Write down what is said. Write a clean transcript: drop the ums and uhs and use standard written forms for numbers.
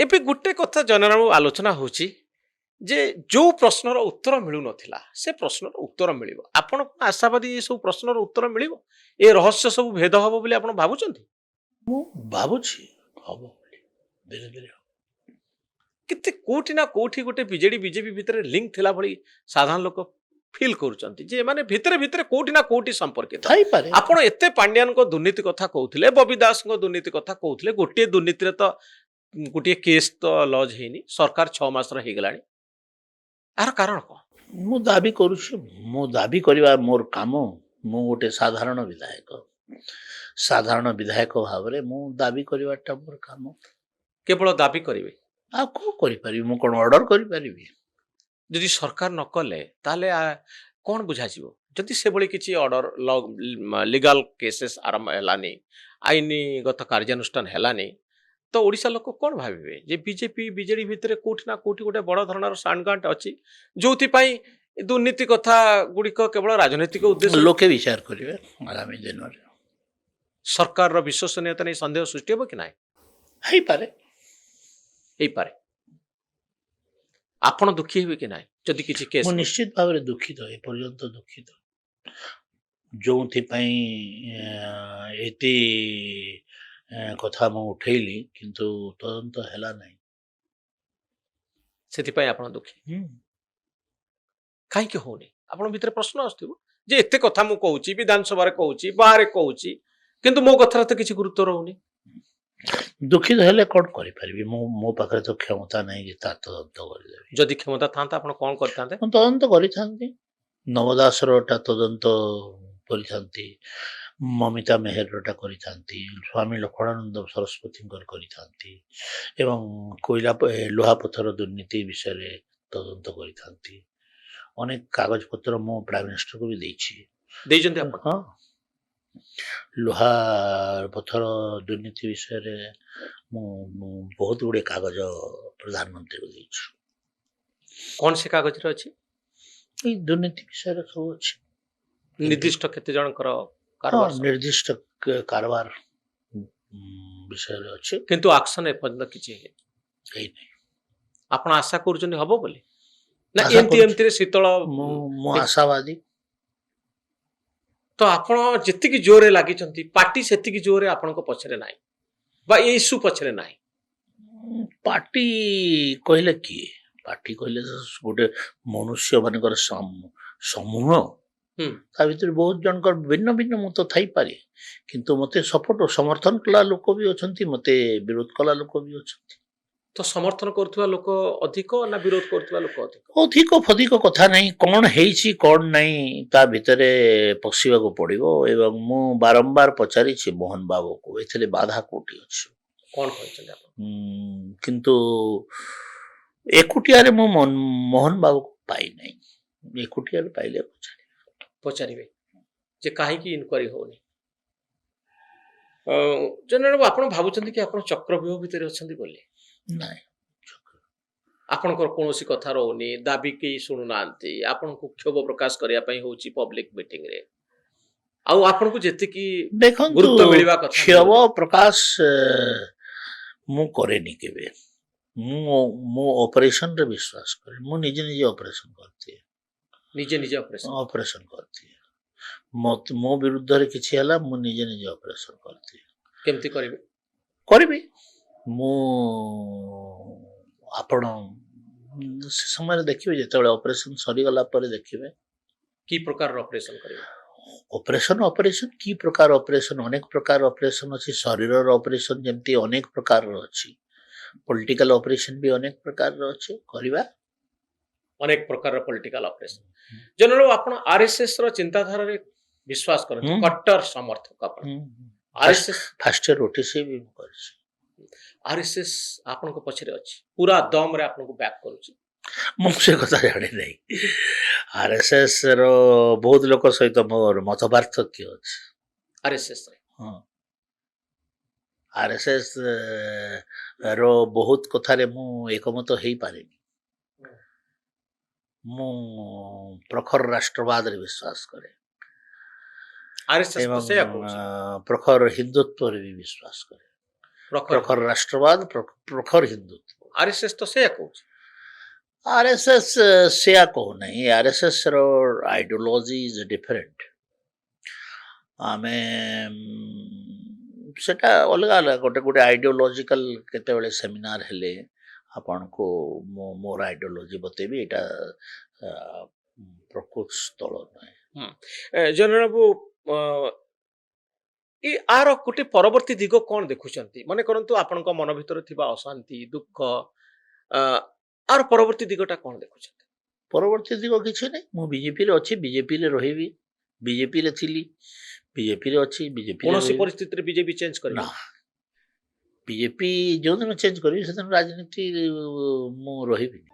ଏବେ ଗୋଟେ କଥା ଜନରାମ ଆଲୋଚନା ହଉଛି ଯେ ଯୋଉ ପ୍ରଶ୍ନର ଉତ୍ତର ମିଳୁନଥିଲା ସେ ପ୍ରଶ୍ନର ଉତ୍ତର ମିଳିବ। ଆପଣ କଣ ଆଶାବାଦୀ ଏ ସବୁ ପ୍ରଶ୍ନର ଉତ୍ତର ମିଳିବ? ଏ ରହସ୍ୟ ସବୁ ଭେଦ ହବ ବୋଲି ଆପଣ ଭାବୁଛନ୍ତି? ମୁଁ ଭାବୁଛି ହବ ବୋଲି ଧୀରେ ଧୀରେ ହବ। କେତେ କୋଉଠି ନା କୋଉଠି ଗୋଟେ ବିଜେଡି ବିଜେପି ଭିତରେ ଲିଙ୍କ ଥିଲା ଭଳି ସାଧାରଣ ଲୋକ ଫିଲ୍ କରୁଛନ୍ତି ଯେ ଏମାନେ ଭିତରେ ଭିତରେ କୋଉଠି ନା କୋଉଠି ସମ୍ପର୍କିତ। ଥାଇପାରେ। ଆପଣ ଏତେ ପାଣ୍ଡିଆନଙ୍କ ଦୁର୍ନୀତି କଥା କହୁଥିଲେ, ବବି ଦାସଙ୍କ ଦୁର୍ନୀତି କଥା କହୁଥିଲେ, ଗୋଟିଏ ଦୁର୍ନୀତିରେ ତ ଗୋଟିଏ କେସ୍ ତ ଲଜ୍ ହେଇନି, ସରକାର 6 ମାସର ହେଇଗଲାଣି। ଏହାର କାରଣ କଣ? ମୁଁ ଦାବି କରୁଛି, ମୁଁ ଦାବି କରିବା ମୋର କାମ। ମୁଁ ଗୋଟେ ସାଧାରଣ ବିଧାୟକ, ସାଧାରଣ ବିଧାୟକ ଭାବରେ ମୁଁ ଦାବି କରିବାଟା ମୋର କାମ। କେବଳ ଦାବି କରିବେ? ଆଉ କଣ କରିପାରିବି? ମୁଁ କଣ ଅର୍ଡର କରିପାରିବି? ଯଦି ସରକାର ନ କଲେ ତାହେଲେ କଣ ବୁଝାଯିବ? ଯଦି ସେଭଳି କିଛି ଅର୍ଡର ଲିଗାଲ କେସେସ୍ ଆରମ୍ଭ ହେଲାନି, ଆଇନଗତ କାର୍ଯ୍ୟାନୁଷ୍ଠାନ ହେଲାନି, ତ ଓଡ଼ିଶା ଲୋକ କଣ ଭାବିବେ ଯେ ବିଜେପି ବିଜେଡି ଭିତରେ କୋଉଠି ନା କୋଉଠି ଗୋଟେ ବଡ଼ ଧରଣର ସାଣ୍ଡଗାଣ୍ଠ ଅଛି, ଯୋଉଥିପାଇଁ ଦୁର୍ନୀତି କଥା ଗୁଡ଼ିକ କେବଳ ରାଜନୈତିକ ଉଦ୍ଦେଶ୍ୟ। ଲୋକେ ବିଚାର କରିବେ ଆଗାମୀ ଦିନରେ। ସରକାରର ବିଶ୍ୱସନୀୟତା ନେଇ ସନ୍ଦେହ ସୃଷ୍ଟି ହେବ କି ନାହିଁ? ହେଇପାରେ। ହେଇପାରେ। ଆପଣ ଦୁଃଖୀ ହେବେ କି ନାହିଁ ଯଦି କିଛି କେସ୍? ମୁଁ ନିଶ୍ଚିତ ଭାବରେ ଦୁଃଖିତ, ଏପର୍ଯ୍ୟନ୍ତ ଦୁଃଖିତ। ଯୋଉଥିପାଇଁ ଏତେ କଥା ମୁଁ ଉଠେଇଲି କିନ୍ତୁ ତଦନ୍ତ ହେଲା ନାହିଁ। ସେଥିପାଇଁ ଆପଣ ଦୁଃଖୀ? କାହିଁକି ହଉନି? ଆପଣଙ୍କ ଭିତରେ ପ୍ରଶ୍ନ ଆସୁଥିବ ଯେ ଏତେ କଥା ମୁଁ କହୁଛି, ବିଧାନସଭାରେ କହୁଛି, ବାହାରେ କହୁଛି, କିନ୍ତୁ ମୋ କଥାରେ ତ କିଛି ଗୁରୁତ୍ୱ ରହୁନି। ଦୁଃଖିତ ହେଲେ କଣ କରିପାରିବି? ମୋ ପାଖରେ ତ କ୍ଷମତା ନାହିଁ ଯେ ତା ତଦନ୍ତ କରିଦେବି। ଯଦି କ୍ଷମତା ଥାନ୍ତା ଆପଣ କଣ କରିଥାନ୍ତେ? ମୁଁ ତଦନ୍ତ କରିଥାନ୍ତି। ନବ ଦାସରଟା ତଦନ୍ତ କରିଥାନ୍ତି, ମମିତା ମେହେରଟା କରିଥାନ୍ତି, ସ୍ୱାମୀ ଲକ୍ଷ୍ମଣାନନ୍ଦ ସରସ୍ୱତୀଙ୍କର କରିଥାନ୍ତି ଏବଂ ଲୁହା ପଥର ଦୁର୍ନୀତି ବିଷୟରେ ତଦନ୍ତ କରିଥାନ୍ତି। ଅନେକ କାଗଜପତ୍ର ମୁଁ ପ୍ରାଇମ୍ ମିନିଷ୍ଟରକୁ ବି ଦେଇଛି। ଦେଇଛନ୍ତି ଆପଣ? ହଁ, ଲୁହା ପଥର ଦୁର୍ନୀତି ବିଷୟରେ ମୁଁ ବହୁତ ଗୁଡ଼ିଏ କାଗଜ ପ୍ରଧାନମନ୍ତ୍ରୀକୁ ଦେଇଛି। କଣ ସେ କାଗଜରେ ଅଛି? ଏଇ ଦୁର୍ନୀତି ବିଷୟରେ ସବୁ ଅଛି। ନିର୍ଦ୍ଦିଷ୍ଟ କେତେ ଜଣଙ୍କର ହଁ, କାରବାର? ନିର୍ଦ୍ଦିଷ୍ଟ କାରବାର ବିଷୟରେ ଅଛି। କିନ୍ତୁ ଆକ୍ସନ ଏପର୍ଯ୍ୟନ୍ତ କିଛି ହେଇନି। ଆପଣ ଆଶା କରୁଛନ୍ତି ହବ ବୋଲି ନା ଆଶା କରୁଛି। ଏମିତିରେ ଶୀତଳ? ମୁଁ ଆଶାବାଦୀ। ତ ଆପଣ ଯେତିକି ଜୋରରେ ଲାଗିଛନ୍ତି, ପାର୍ଟି ସେତିକି ଜୋରରେ ଆପଣଙ୍କ ପଛରେ ନାହିଁ ବା ଏ ଇସ୍ୟୁ ପଛରେ ନାହିଁ। ପାର୍ଟି କହିଲେ କିଏ? ପାର୍ଟି କହିଲେ ଗୋଟେ ମନୁଷ୍ୟ ମାନଙ୍କର ସମୂହ। ତା ଭିତରେ ବହୁତ ଜଣଙ୍କର ଭିନ୍ନ ଭିନ୍ନ ମତ ଥାଇପାରେ, କିନ୍ତୁ ମତେ ସପୋର୍ଟ ସମର୍ଥନ କଲା ଲୋକ ବି ଅଛନ୍ତି, ମତେ ବିରୋଧ କଲା ଲୋକ ବି ଅଛନ୍ତି। ତ ସମର୍ଥନ କରୁଥିବା ଲୋକ ଅଧିକ ନା ବିରୋଧ କରୁଥିବା ଲୋକ ଅଧିକ? ଅଧିକ ଫଧିକ କଥା ନାହିଁ, କଣ ହେଇଛି କଣ ନାହିଁ ତା ଭିତରେ ପଶିବାକୁ ପଡିବ ଏବଂ ମୁଁ ବାରମ୍ବାର ପଚାରିଛି ମୋହନ ବାବୁକୁ ଏଥିରେ ବାଧା କୋଉଠି ଅଛି। କଣ କହିଛନ୍ତି ଆପଣ? କିନ୍ତୁ ଏକୁଟିଆରେ ମୁଁ ମୋହନ ବାବୁକୁ ପାଇନାହିଁ। ଏକୁଟିଆରେ ପାଇଲେ ପଚାରିବେ ଯେ କାହିଁକି ଇନକ୍ୱାରି ହଉନି। ଜେନେରାଲ ଆପଣ ଭାବୁଛନ୍ତି କି ଆପଣ ଚକ୍ରବ୍ୟୁହ ଭିତରେ ଅଛନ୍ତି ବୋଲି? ନାଇଁ, ଆପଣଙ୍କର କୌଣସି କଥା ରହୁନି, ଦାବି କେହି ଶୁଣୁନାହାନ୍ତି, ଆପଣଙ୍କୁ କ୍ଷୋଭ ପ୍ରକାଶ କରିବା ପାଇଁ ହଉଛି ପବ୍ଲିକ ମିଟିଂରେ, ଆଉ ଆପଣଙ୍କୁ ଯେତିକି ଦେଖନ୍ତୁ ଗୁରୁତ୍ୱ ମିଳିବା କଥା କ୍ଷୋଭ ପ୍ରକାଶ ମୁଁ କରେନି କେବେ। ମୁଁ ଅପରେସନରେ ବିଶ୍ୱାସ କରେ। ମୁଁ ନିଜେ ଅପରେସନ କରିଦିଏ। ନିଜେ ଅପରେସନ କରିଦିଏ। ମୋ ବିରୁଦ୍ଧରେ କିଛି ହେଲା ମୁଁ ନିଜେ ଅପରେସନ କରିଦିଏ। କେମିତି କରିବେ? କରିବି। ମୁଁ ଆପଣ ସେ ସମୟରେ ଦେଖିବେ, ଯେତେବେଳେ ଅପରେସନ ସରିଗଲା ପରେ ଦେଖିବେ। କି ପ୍ରକାରର ଅପରେସନ କରିବେ? ଅପରେସନ କି ପ୍ରକାର ଅପରେସନ? ଅନେକ ପ୍ରକାର ଅପରେସନ ଅଛି। ଶରୀରର ଅପରେସନ ଯେମିତି ଅନେକ ପ୍ରକାରର ଅଛି, ପଲିଟିକାଲ ଅପରେସନ ବି ଅନେକ ପ୍ରକାରର ଅଛି। କରିବା। ଅନେକ ପ୍ରକାରର ପଲିଟିକାଲ ଅପରେସନ। ଜେନେରାଲ ଆପଣ ଆରଏସଏସ ର ଚିନ୍ତାଧାରାରେ ବିଶ୍ୱାସ କରନ୍ତି? କଟ୍ଟର ସମର୍ଥକ ଆପଣ? ଆରଏସଏସ ଫାଷ୍ଟ ଇୟର ଓଟିସି ବି କରିଛି। ଆରଏସଏସ ଆପଣଙ୍କ ପଛରେ ଅଛି, ପୁରା ଦମରେ ଆପଣଙ୍କୁ ବ୍ୟାକ୍ କରୁଛି? ମୁଁ ସେ କଥା ଜାଣି ନାହିଁ। ଆରଏସଏସ ର ବହୁତ ଲୋକ ସହିତ ମୋର ମତ ପାର୍ଥକ୍ୟ ଅଛି। ଆରଏସଏସ ହଁ, ଆରଏସଏସ ର ବହୁତ କଥାରେ ମୁଁ ଏକମତ ହେଇପାରିନି। ମୁଁ ପ୍ରଖର ରାଷ୍ଟ୍ରବାଦରେ ବିଶ୍ୱାସ କରେ ଏବଂ ପ୍ରଖର ହିନ୍ଦୁତ୍ୱରେ ବି ବିଶ୍ୱାସ କରେ। ପ୍ରଖର ପ୍ରଖର ରାଷ୍ଟ୍ରବାଦ ପ୍ରଖର ହିନ୍ଦୁତ୍ୱ। ଆରଏସଏସ ତ ସେଇଆ କହୁଛି। ଆରଏସଏସ ସେୟା କହୁନାହିଁ, ଆରଏସଏସ ର ଆଇଡିଓଲୋଜି ଇଜ ଡିଫରେଣ୍ଟ। ଆମେ ସେଟା ଅଲଗା ଅଲଗା, ଗୋଟେ ଗୋଟେ ଆଇଡିଓଲୋଜିକାଲ କେତେବେଳେ ସେମିନାର ହେଲେ ଆପଣଙ୍କୁ ମୋର ଆଇଡିଓଲୋଜି ବତେଇବି, ଏଇଟା ପ୍ରକୃତ ସ୍ଥଳ ନୁହେଁ। ଜେନେରାଲ ବାବୁ, ଆର ଗୋଟେ ପରବର୍ତ୍ତୀ ଦିଗ କଣ ଦେଖୁଛନ୍ତି? ମନେ କରନ୍ତୁ ଆପଣଙ୍କ ମନ ଭିତରେ ଥିବା ଅଶାନ୍ତି, ଦୁଃଖ, ଅ, ଆର ପରବର୍ତ୍ତୀ ଦିଗଟା କଣ ଦେଖୁଛନ୍ତି? ପରବର୍ତ୍ତୀ ଦିଗ କିଛି ନାହିଁ, ମୁଁ ବିଜେପିରେ ଅଛି, ବିଜେପିରେ ରହିବି, ବିଜେପିରେ ଥିଲି, ବିଜେପିରେ ଅଛି, ବିଜେପିରେ କୌଣସି ରହିବି। ପରିସ୍ଥିତିରେ ବିଜେପି ଚେଞ୍ଜ ନା, କରିବେ? ବିଜେପି ଯେଉଁଦିନ ଚେଞ୍ଜ କରିବି ସେଦିନ ରାଜନୀତି ମୁଁ ରହିବିନି।